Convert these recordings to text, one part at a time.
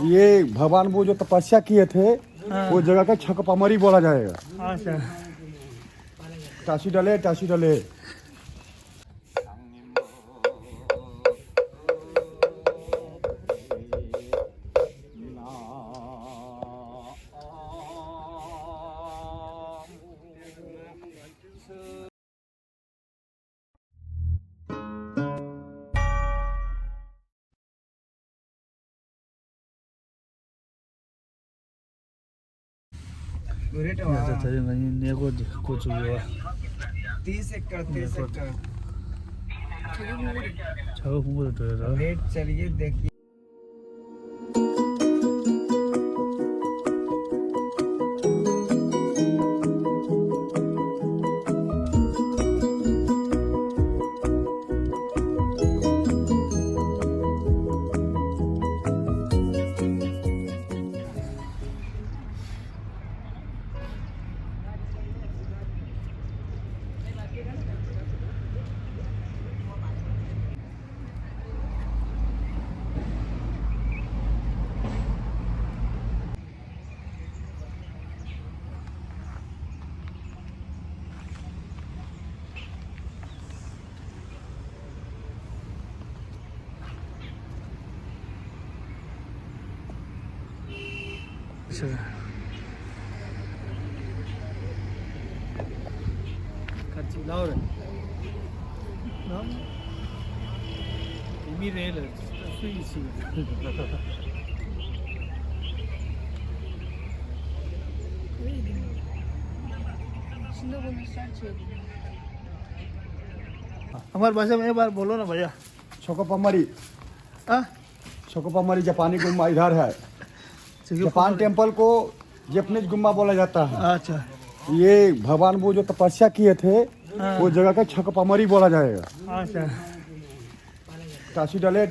ये भगवान वो जो तपस्या किए थे वो जगह का छकपमरी बोला जाएगा। अच्छा, टासी डले नहीं कुछ हुआ 30 एकड़ 30 एकड़ 저거 공부도 들어요. रेट चलिए देखिए। 같이 나오래. 이미 레일 수익이 हमारे भाषा में एक बार बोलो ना भैया। छकपमरी हाँ, छकपमरी जापानी गुम्बा इधर है। जापान टेम्पल को जैपनीज गुम्बा बोला जाता है। अच्छा, ये भगवान वो जो तपस्या किए थे वो जगह का छकपमरी बोला जाएगा। अच्छा, टासी डले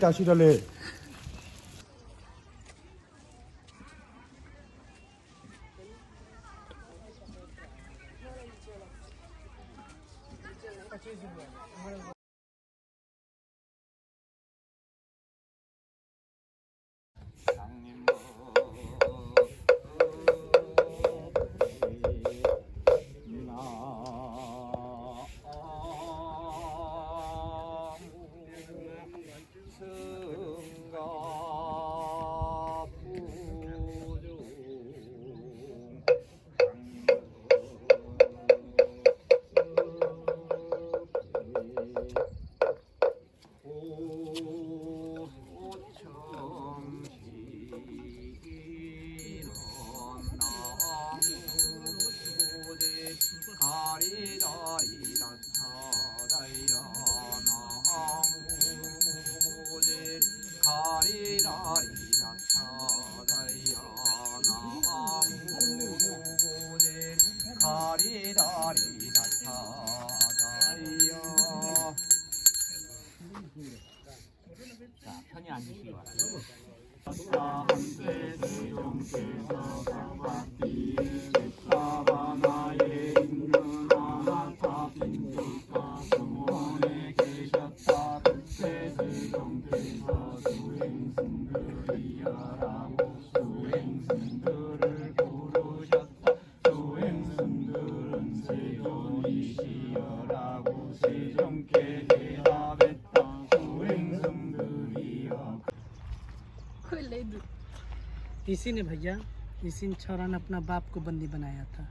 इसी ने भैया, इसी ने छोरा ने अपना बाप को बंदी बनाया था।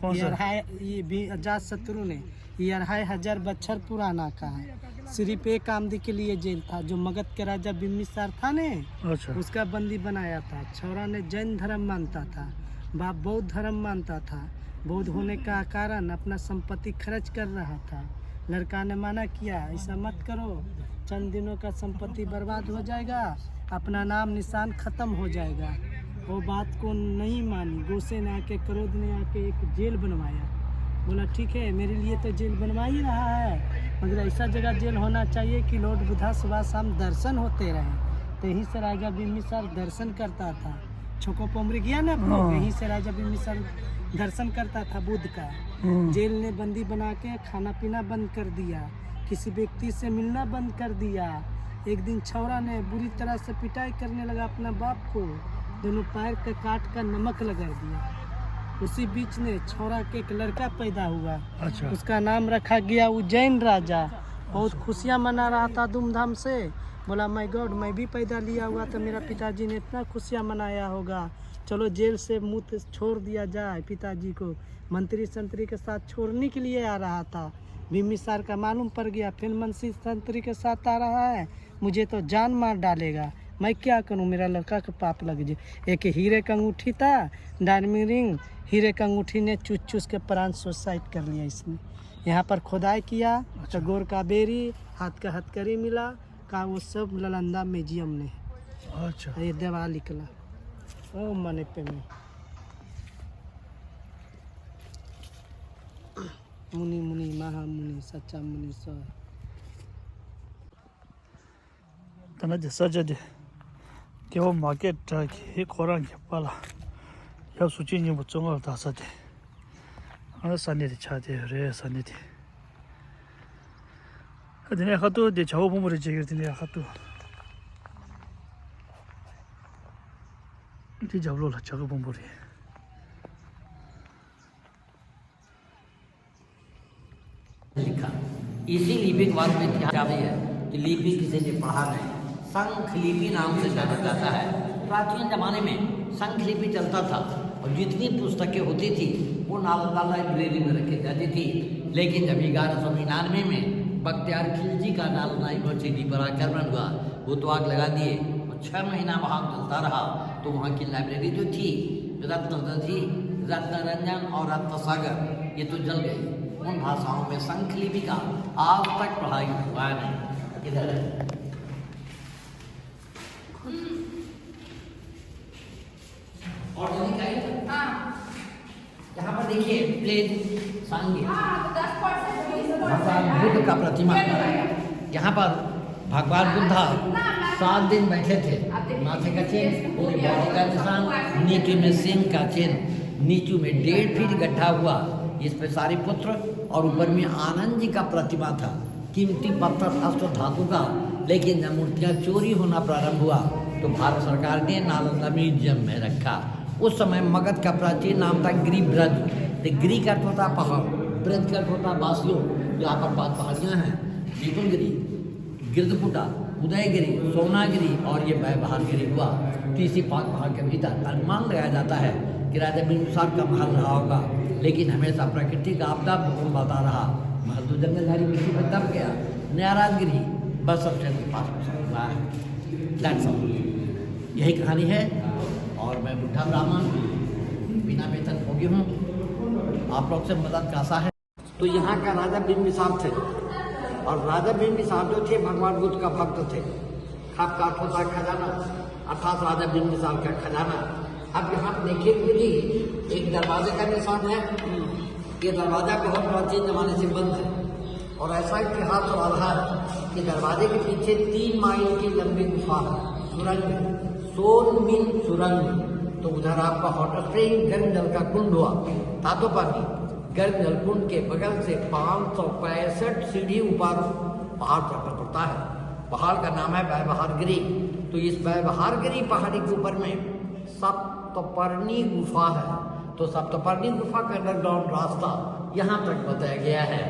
कौन सा? ये भी अजात शत्रु ने, ये 2500 बच्छर पुराना का है। सिर्फ एक आमदी के लिए जेल था, जो मगध के राजा बिम्बिसार था ने, अच्छा, उसका बंदी बनाया था। छोरा ने जैन धर्म मानता था, बाप बौद्ध धर्म मानता था। बौद्ध होने का कारण अपना संपत्ति खर्च कर रहा था। लड़का ने माना किया, ऐसा मत करो, चंद दिनों का संपत्ति बर्बाद हो जाएगा, अपना नाम निशान खत्म हो जाएगा। वो बात को नहीं मानी। गोसे ने आके, क्रोध ने आके एक जेल बनवाया। बोला ठीक है, मेरे लिए तो जेल बनवा ही रहा है, मगर ऐसा जगह जेल होना चाहिए कि लॉर्ड बुद्धा सुबह शाम दर्शन होते रहे। तो यहीं से राजा बिम्बिसार दर्शन करता था। छकपमरी गया ना, यहीं से राजा बिम्बिसार दर्शन करता था बुद्ध का। जेल ने बंदी बना के खाना पीना बंद कर दिया, किसी व्यक्ति से मिलना बंद कर दिया। एक दिन छौरा ने बुरी तरह से पिटाई करने लगा अपना बाप को। दोनों पैर का काट कर नमक लगा दिया। उसी बीच में छोरा के एक लड़का पैदा हुआ। अच्छा। उसका नाम रखा गया उज्जैन राजा। बहुत खुशियाँ मना रहा था धूमधाम से। बोला माय गॉड, मैं भी पैदा लिया हुआ तो मेरा पिताजी ने इतना खुशियाँ मनाया होगा, चलो जेल से मुँह छोड़ दिया जाए। पिताजी को मंत्री संतरी के साथ छोड़ने के लिए आ रहा था। बिम्बिसार का मालूम पड़ गया, फिर मंत्री संतरी के साथ आ रहा है, मुझे तो जान मार डालेगा। मैं क्या करूं, मेरा लड़का का पाप लग जाए। एक हीरे का अंगूठी था, डायमंड रिंग, हीरे का अंगूठी ने चूस चूस के प्राण सुसाइड कर लिया इसने। यहाँ पर खुदाई किया तो गोर का बेरी, हाथ का हथकड़ी मिला का, वो सब नालंदा म्यूजियम ने। अच्छा। ये देवाल निकला ओ मने पे में मुनि मुनि महामुनि सच्चा मुनि सर तना सजदे केव मार्केट की खोरांग पाला या सुची नि बुचंग दासदे अन सने छादे रे सने दे अदने खातो दे छाव बुमरे जेगिरदिने खातो ती जावलो ला छाग बुमरे लिखा। इसी लिपि के बाद में क्या है कि लिपि किसी ने पढ़ा नहीं। संख लिपि नाम से जाना जाता है। प्राचीन जमाने में संख लिपि चलता था और जितनी पुस्तकें होती थी वो नालंदा लाइब्रेरी में रखी जाती थी। लेकिन जब 1199 में बख्तियार खिलजी का नालंदा यूनिवर्सिटी पर आक्रमण हुआ, वो तो आग लगा दिए और 6 महीना वहाँ चलता रहा। तो वहाँ की लाइब्रेरी जो थी, रत्नदधि, रत्नरंजन और रत्नसागर, ये तो जल गई। उन भाषाओं में संख लिपि का आज तक पढ़ाई हुआ नहीं। इधर और यहाँ पर देखिए प्लेट सांगे भगवान बुद्ध का प्रतिमा। यहाँ पर भगवान बुद्धा 7 दिन बैठे थे। माथे का चिन्ह, पूरी बॉडी का निशान, नीचे में सिंह का चिन्ह, नीचू में 1.5 फीट गड्ढा हुआ, इस पे सारे पुत्र, और ऊपर में आनंद जी का प्रतिमा था। कीमती पत्थर अष्ट धातु का। लेकिन जब मूर्तियाँ चोरी होना प्रारंभ हुआ तो भारत सरकार ने नालंदा म्यूजियम में रखा। उस समय मगध का प्राचीन नाम था गिरिब्रज। तो गिरी का अर्थ होता पहाड़, ब्रज का अर्थ होता बासियों। यहाँ पर 5 पहाड़ियाँ हैं, विपुलगिरी, गिरदपुटा, उदयगिरी, सोनागिरी और ये व्यवहारगिरी हुआ। तो इसी 5 पहाड़ के भीतर अनुमान लगाया जाता है कि राजा बिंदुसार का महल रहा होगा। लेकिन हमेशा प्रकृति का आपदा बता रहा। महल तो जंगलझाड़ी मिट्टी पर दब गया। नाराजगिरी बस सबसे पास हुआ है। That's all। यही कहानी है। और मैं बुढ़ा ब्राह्मण बिना वेतन भोगी हूँ। आप लोग से मदद का आशा है। तो यहाँ का राजा बिंबिसार थे, और राजा बिंबिसार जो थे भगवान बुद्ध का भक्त थे। खाप का अर्थ होता है खजाना, अर्थात राजा बिंबिसार का खजाना। अब यहाँ देखेंगे जी, एक दरवाजे का निशान है। ये दरवाजा बहुत प्राचीन जमाने से बंद है, और ऐसा इतिहास हो रहा है कि दरवाजे के पीछे 3 माइल की लंबी गुफा है, सुरंग, सोन मिन सुरंग। तो उधर आपका हॉट स्प्रिंग, गर्म जल का कुंड हुआ, तातो पानी, गर्म जल कुंड के बगल से 565 सीढ़ी ऊपर पहाड़ पर पड़ता है। पहाड़ का नाम है व्यवहारगिरी। तो इस व्यवहारगिरी पहाड़ी के ऊपर में सप्तपर्णी गुफा है। तो सप्तपर्णी गुफा का अंडरग्राउंड रास्ता यहाँ तक बताया गया है।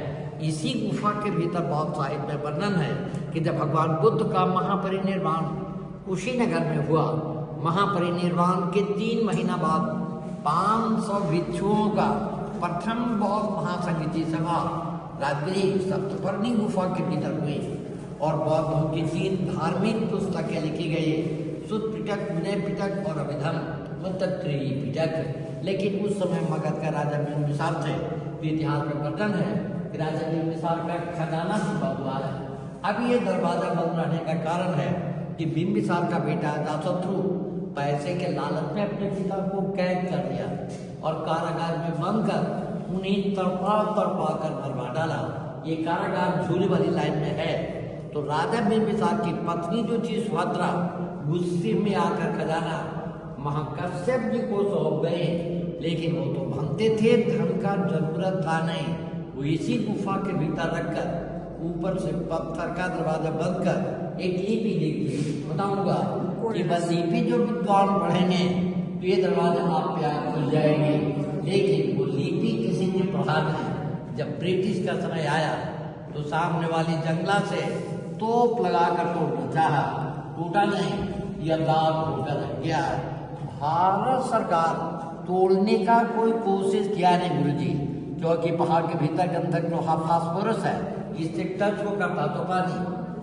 इसी गुफा के भीतर बहुत साहित्य में वर्णन है कि जब भगवान बुद्ध का महापरिनिर्वाण कुशीनगर में हुआ, महापरिनिर्वाण के 3 महीना बाद 500 भिक्षुओं का प्रथम बौद्ध महासंगीति सभा राजगिरी सप्तपर्णी गुफा के भीतर हुई, और बौद्धों की 3 धार्मिक पुस्तकें लिखी गई, सुत पिटक, विनय पिटक और अभिधम मतलब त्रयी पिटक। लेकिन उस समय मगध का राजा बिंबिसार थे। इतिहास में वर्णन है कि राजा बिंबिसार का खजाना छुपा हुआ है। अब ये दरवाजा बंद रहने का कारण है कि बिंबिसार का बेटा अजातशत्रु पैसे के लालच में अपने पिता को कैद कर लिया और कारागार में बंद कर उन्हें तड़पा कर मरवा डाला। ये कारागार झूले वाली लाइन में है। तो राजा बिंबिसार की पत्नी जो थी सुभद्रा, गुस्से में आकर खजाना महाकश्यप जी को सौंप गए। लेकिन वो तो मानते थे धन का जरूरत था नहीं। वो इसी गुफा के भीतर रखकर ऊपर से पत्थर का दरवाजा बंद कर एक लिपि लिख दी। बताऊंगा कि वजीफे जो विद्वान पढ़ेंगे तो ये दरवाजा आप पे आप खुल जाएंगे, लेकिन वो लिपि किसी ने पढ़ा नहीं। जब ब्रिटिश का समय आया तो सामने वाली जंगला से तोप लगाकर तोड़ना चाहा, टूटा नहीं, यह दाग होकर रह गया। भारत सरकार तोड़ने का कोई कोशिश किया नहीं गुरुजी, क्योंकि पहाड़ के भीतर गंधक जो फास्फोरस है इससे टच को करता तो पानी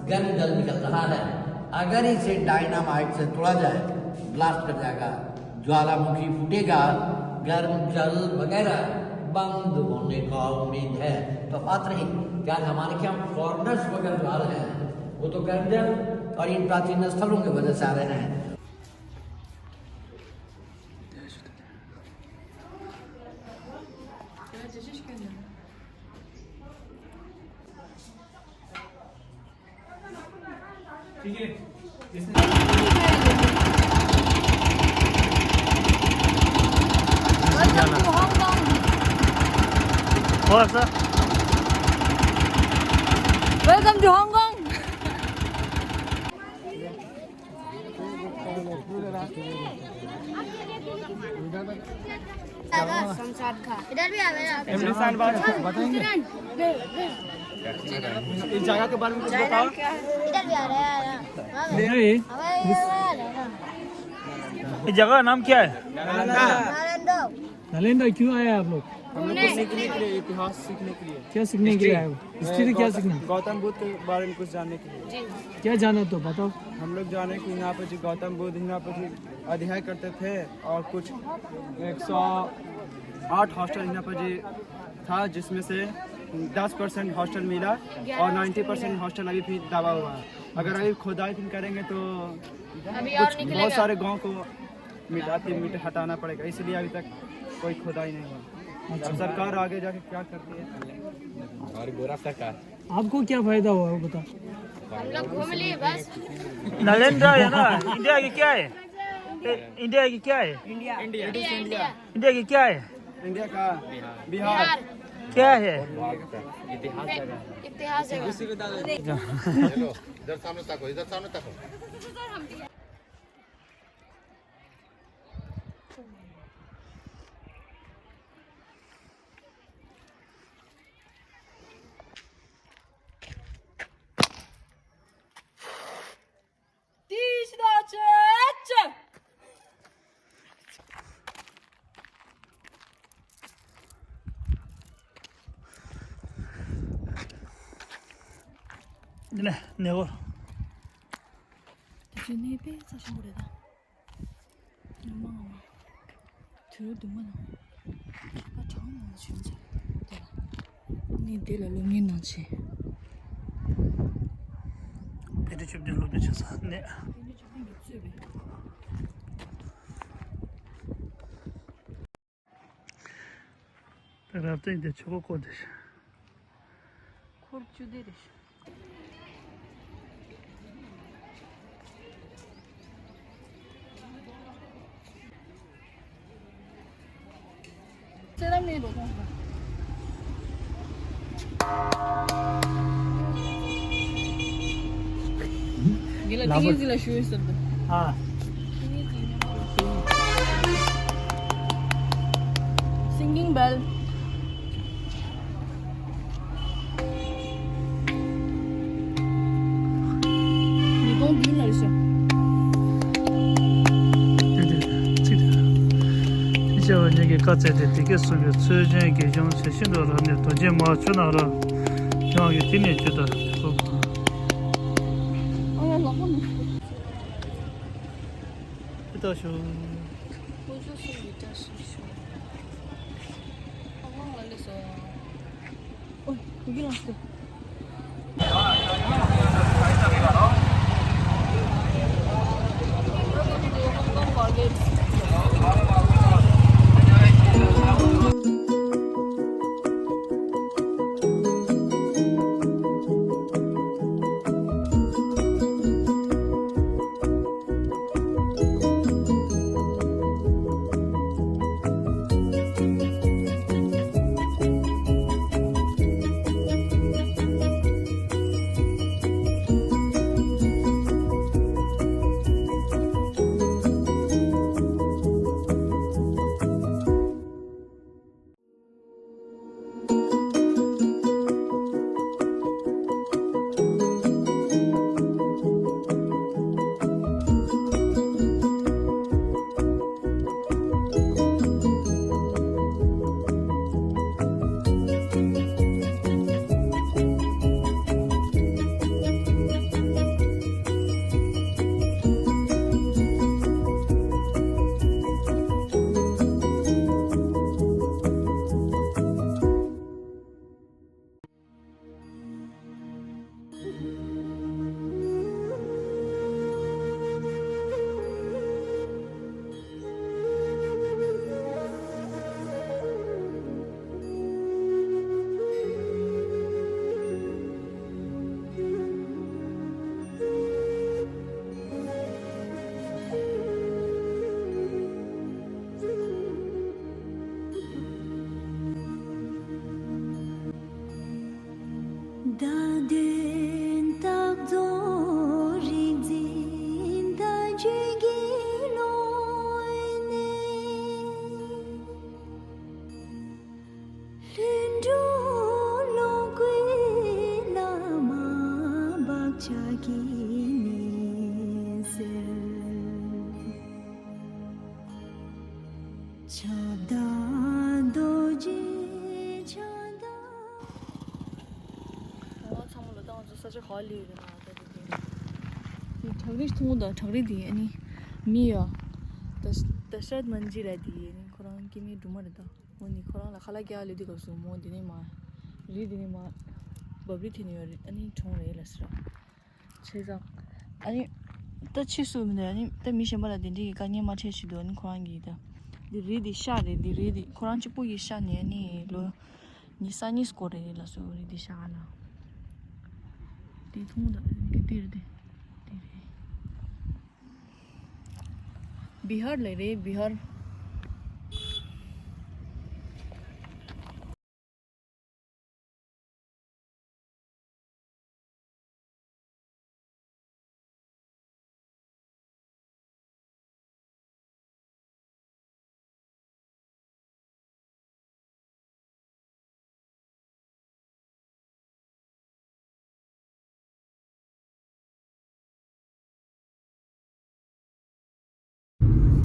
गर्म जल निकल रहा है। अगर इसे डायनामाइट से तोड़ा जाए ब्लास्ट कर जाएगा, ज्वालामुखी फूटेगा, गर्म जल वगैरह बंद होने का उम्मीद है। तो बात रही क्या हमारे क्या फॉरनर्स वगैरह जो आ रहे हैं वो तो गर्म जल और इन प्राचीन स्थलों की वजह से आ रहे हैं। और sir Welcome to Hong Kong. Shamshad खा इधर भी आ गया। इस जगह के बारे में कुछ बताओ। इधर भी आ रहा है। इस जगह का नाम क्या है? नालंदा। नालंदा क्यों आए आप लोग? हम लोग को सीखने के लिए, इतिहास सीखने के लिए। क्या सीखने के लिए आए हो? हिस्ट्री क्या सीखना? गौतम बुद्ध के बारे में कुछ जानने के लिए। क्या जाना तो बताओ। हम लोग जाने कि यहाँ पर जी गौतम बुद्ध यहाँ पर जी अध्याय करते थे और कुछ 108 हॉस्टल यहाँ पर जी था, जिसमें से 10% हॉस्टल मिला और 90% हॉस्टल अभी भी दबा हुआ है। अगर अभी खोदाई फिर करेंगे तो कुछ बहुत सारे गांव को हटाना पड़ेगा, इसलिए अभी तक कोई खोदाई नहीं हुआ। अब सरकार आगे जाके क्या करती है और गोरा सरकार। आपको क्या फायदा हुआ वो बताओ। हम लोग घूम लिए बस। नालंदा है ना, इंडिया की क्या है? इंडिया की क्या है? इंडिया इंडिया की क्या है? इंडिया का बिहार क्या है? इतिहास है। इधर सामने तको, इधर सामने तको। 네, 내가 준이 배에서 신고래다. 엄마가 들어도 많아. 아 처음 나와 진짜. 니 내가 롱이 나지. 배도 좀 들로 붙여서 네. tarafta de çok kodeş. korku deriş. Selam ne oldu? Gila tinggi sila shoe sabda. हाँ Singing bell. 이번 뷰는 어디서? 이제 이게 같이 되게 속에 최근 계정 세신도로 하는 도제 맞추나라 저기 팀이 주다 야 나쁜. 그다쇼 보조수 밑에서. 한번 말렸어. 여기 나왔어. ठगरी थोंदा ठगरी दी अनि मिया दशरथ मंजिर दी नि खुरान की मी डुमर दा वनी खुरान ला खला क्या ले दी को सु मो दिने मा ली दिने मा बबली थिनि अनि ठों रे लसरा छेजा अनि त छिसु ने अनि त मिशन बला दिन दी कानी मा छे छि दो नि खुरान गी दा दी री दी शा रे दी री दी खुरान छि पु yi शा ने नि लो नि सा नि स्कोर रे ला सु री दी शा ला दी थोंदा दी दी बिहार ले रे बिहार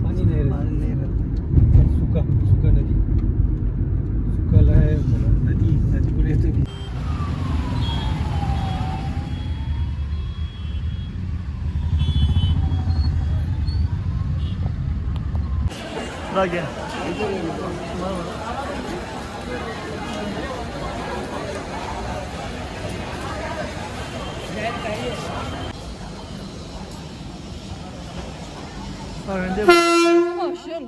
पानी नहीं रहता सूखा सूखा नदी सूखा है नदी नदी को रहते भी 나게 아 근데 뭐 싫어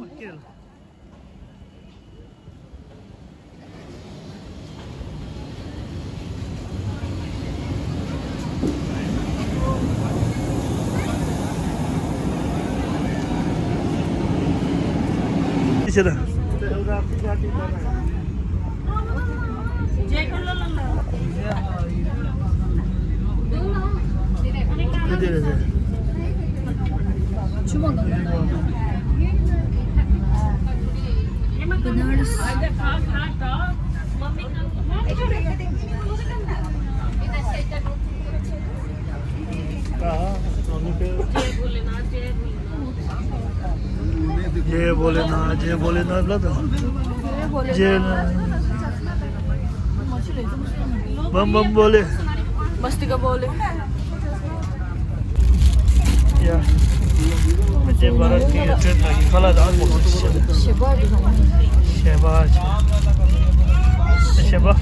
이제다 주먹 बनारस जय भोलेनाथ जय भोलेनाथ जय बम बम बोले मस्ती का बोले या मुझे भारत की ट्रेन लगी खला दाल बहुत शेबाज शहबाज शहबा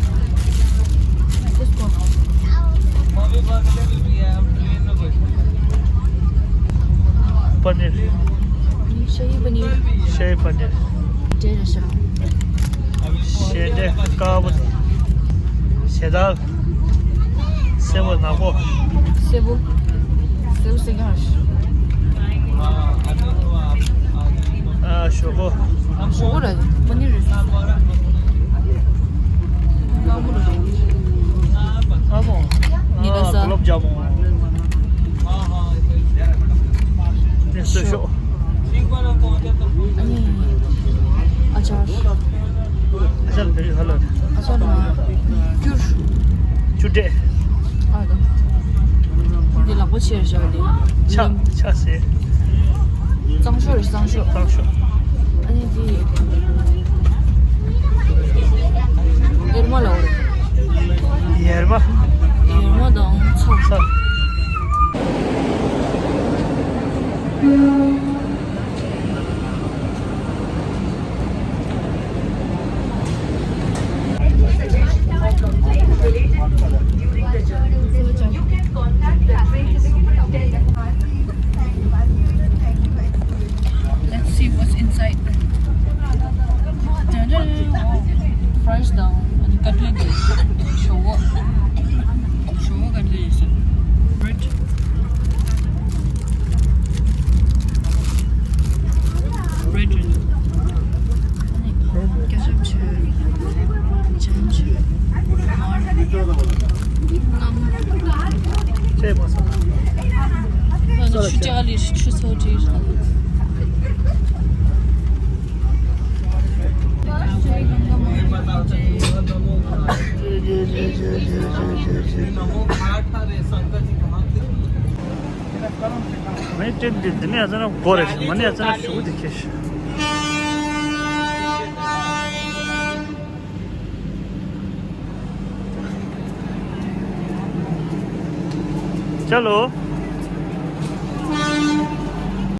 पनीर शाही पनीर शाही पनीर जैसा शेदे काबुल शेदाल सेबो नाको सेबो सेबो सिंगाश शोको शोको रे पनीर आबो निरासा गुलाब जामुन नेक्स्ट शो अनि अचार अचार भेरी हलो अचार क्यूर चुटे आदा दे ला बोची रे जादे 차세 장쇼 장쇼 당쇼 아니 디 얼마나 오래 예르마 얼마나 차 차 Let's see what's inside. Fries down and cutlet. Showa cutlet. Bread. Bread. Ketchup. 제 맛은 나는 주자리 추서지. मैं टेन दिन में आजा ना बोरे मने आजा ना शो दिखे चलो